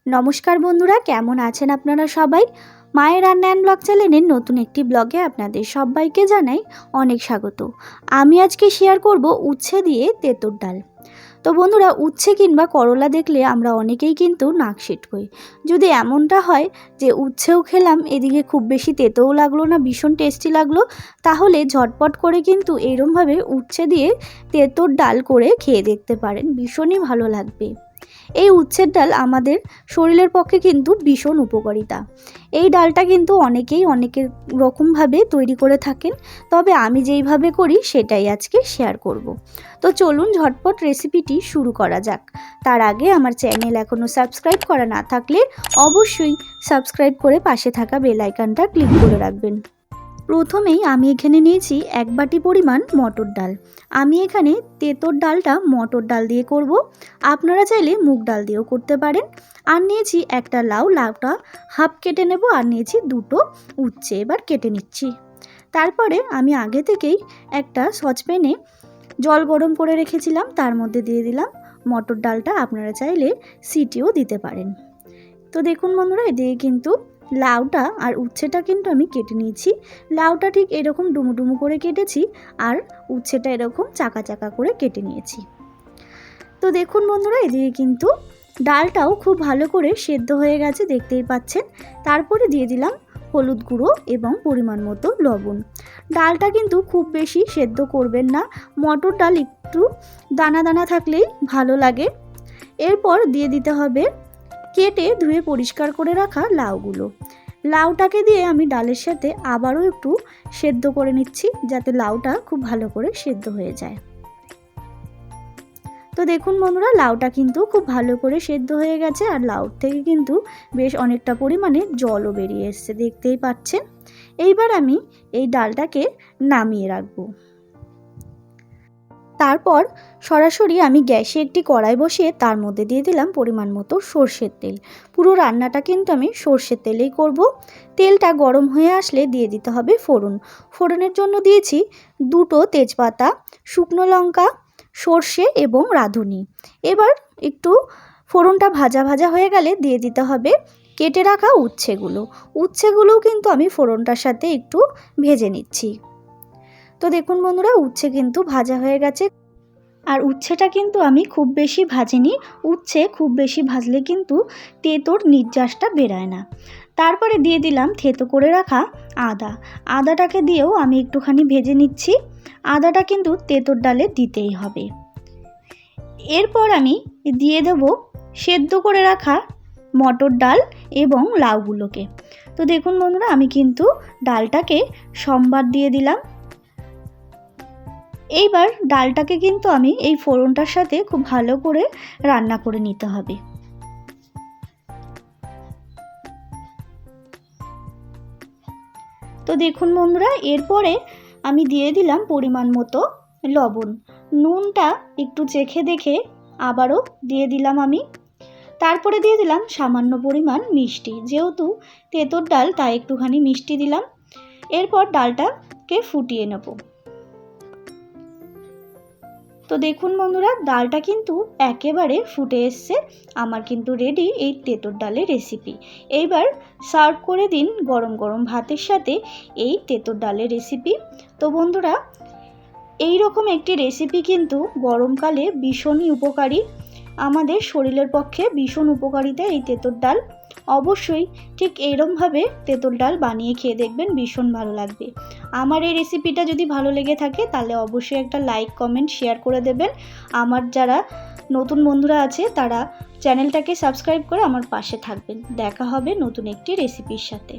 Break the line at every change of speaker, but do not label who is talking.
নমস্কার বন্ধুরা, কেমন আছেন আপনারা সবাই? মায়ের রান্না অ্যান্ড ব্লগ চ্যানেলের নতুন একটি ব্লগে আপনাদের সবাইকে জানাই অনেক স্বাগত। আমি আজকে শেয়ার করব উচ্ছে দিয়ে তেঁতুর ডাল। তো বন্ধুরা, উচ্ছে কিংবা করলা দেখলে আমরা অনেকেই কিন্তু নাক সিটকই। যদি এমনটা হয় যে উচ্ছেও খেলাম, এদিকে খুব বেশি তেতোও লাগলো না, ভীষণ টেস্টি লাগলো, তাহলে ঝটপট করে কিন্তু এরমভাবে উচ্ছে দিয়ে তেঁতুর ডাল করে খেয়ে দেখতে পারেন, ভীষণই ভালো লাগবে। এই উচ্ছের ডাল আমাদের শরীরের পক্ষে কিন্তু ভীষণ উপকারিতা। এই ডালটা কিন্তু অনেকেই অনেক রকমভাবে তৈরি করে থাকেন, তবে আমি যেইভাবে করি সেটাই আজকে শেয়ার করব। তো চলুন ঝটপট রেসিপিটি শুরু করা যাক। তার আগে আমার চ্যানেল এখনও সাবস্ক্রাইব করা না থাকলে অবশ্যই সাবস্ক্রাইব করে পাশে থাকা বেল আইকনটা ক্লিক করে রাখবেন। প্রথমেই আমি এখানে নিয়েছি 1 বাটি পরিমাণ মটর ডাল। আমি এখানে তেঁতুর ডালটা মটর ডাল দিয়ে করব, আপনারা চাইলে মুগ ডাল দিয়েও করতে পারেন। আর নিয়েছি একটা লাউ, লাউটা হাফ কেটে নেব। আর নিয়েছি 2টো উচ্ছে, এবার কেটে নিচ্ছি। তারপরে আমি আগে থেকেই একটা সসপ্যানে জল গরম করে রেখেছিলাম, তার মধ্যে দিয়ে দিলাম মটর ডালটা। আপনারা চাইলে সিটিও দিতে পারেন। তো দেখুন বন্ধুরা, এদিকে কিন্তু লাউটা আর উচ্ছেটা কিন্তু আমি কেটে নিয়েছি। লাউটা ঠিক এরকম ডুমু ডুমু করে কেটেছি, আর উচ্ছেটা এরকম চাকা চাকা করে কেটে নিয়েছি। তো দেখুন বন্ধুরা, এদিকে কিন্তু ডালটাও খুব ভালো করে সেদ্ধ হয়ে গেছে, দেখতেই পাচ্ছেন। তারপরে দিয়ে দিলাম হলুদ গুঁড়ো এবং পরিমাণ মতো লবণ। ডালটা কিন্তু খুব বেশি সেদ্ধ করবেন না, মটর ডাল একটু দানা দানা থাকলেই ভালো লাগে। এরপর দিয়ে দিতে হবে কেটে ধুয়ে পরিষ্কার করে রাখা লাউগুলো। লাউটাকে দিয়ে আমি ডালের সাথে আবারও একটু সেদ্ধ করে নিচ্ছি, যাতে লাউটা খুব ভালো করে সেদ্ধ হয়ে যায়। তো দেখুন বন্ধুরা, লাউটা কিন্তু খুব ভালো করে সেদ্ধ হয়ে গেছে, আর লাউ থেকে কিন্তু বেশ অনেকটা পরিমাণে জলও বেরিয়ে এসছে, দেখতেই পাচ্ছেন। এইবার আমি এই ডালটাকে নামিয়ে রাখবো। তারপর সরাসরি আমি গ্যাসে একটি কড়াই বসিয়ে তার মধ্যে দিয়ে দিলাম পরিমাণ মতো সর্ষের তেল। পুরো রান্নাটা কিন্তু আমি সর্ষের তেলেই করব। তেলটা গরম হয়ে আসলে দিয়ে দিতে হবে ফোড়ন। ফোড়নের জন্য দিয়েছি 2টো তেজপাতা, শুকনো লঙ্কা, সর্ষে এবং রাঁধুনি। এবার একটু ফোড়নটা ভাজা ভাজা হয়ে গেলে দিয়ে দিতে হবে কেটে রাখা উচ্ছেগুলোও কিন্তু আমি ফোড়নটার সাথে একটু ভেজে নিচ্ছি। তো দেখুন বন্ধুরা, উচ্ছে কিন্তু ভাজা হয়ে গেছে। আর উচ্ছেটা কিন্তু আমি খুব বেশি ভাজিনি, উচ্ছে খুব বেশি ভাজলে কিন্তু তেঁতোর নির্যাসটা বেরায় না। তারপরে দিয়ে দিলাম থেতো করে রাখা আদাটাকে দিয়েও আমি একটুখানি ভেজে নিচ্ছি। আদাটা কিন্তু তেঁতোর ডালে দিতেই হবে। এরপর আমি দিয়ে দেব সেদ্ধ করে রাখা মটর ডাল এবং লাউগুলোকে। তো দেখুন বন্ধুরা, আমি কিন্তু ডালটাকে সম্বার দিয়ে দিলাম। এইবার ডালটাকে কিন্তু আমি এই ফোড়নটার সাথে খুব ভালো করে রান্না করে নিতে হবে। তো দেখুন বন্ধুরা, এরপরে আমি দিয়ে দিলাম পরিমাণ মতো লবণ। নুনটা একটু চেখে দেখে আবারও দিয়ে দিলাম আমি। তারপরে দিয়ে দিলাম সামান্য পরিমাণ মিষ্টি, যেহেতু তেঁতুর ডাল তাই একটুখানি মিষ্টি দিলাম। এরপর ডালটাকে ফুটিয়ে নেব। তো দেখুন বন্ধুরা, ডালটা কিন্তু একেবারে ফুটে এসছে। আমার কিন্তু রেডি এই তেঁতুর ডালের রেসিপি। এইবার সার্ভ করে দিন গরম গরম ভাতের সাথে এই তেঁতুর ডালের রেসিপি। তো বন্ধুরা, এই রকম একটি রেসিপি কিন্তু গরমকালে ভীষণই উপকারী, আমাদের শরীরের পক্ষে ভীষণ উপকারিতা এই তেঁতুর ডাল। অবশ্যই ঠিক এইরকমভাবে তেঁতুল ডাল বানিয়ে খেয়ে দেখবেন, ভীষণ ভালো লাগবে। আমার এই রেসিপিটা যদি ভালো লেগে থাকে তাহলে অবশ্যই একটা লাইক, কমেন্ট, শেয়ার করে দেবেন। আমার যারা নতুন বন্ধুরা আছে তারা চ্যানেলটাকে সাবস্ক্রাইব করে আমার পাশে থাকবেন। দেখা হবে নতুন একটি রেসিপির সাথে।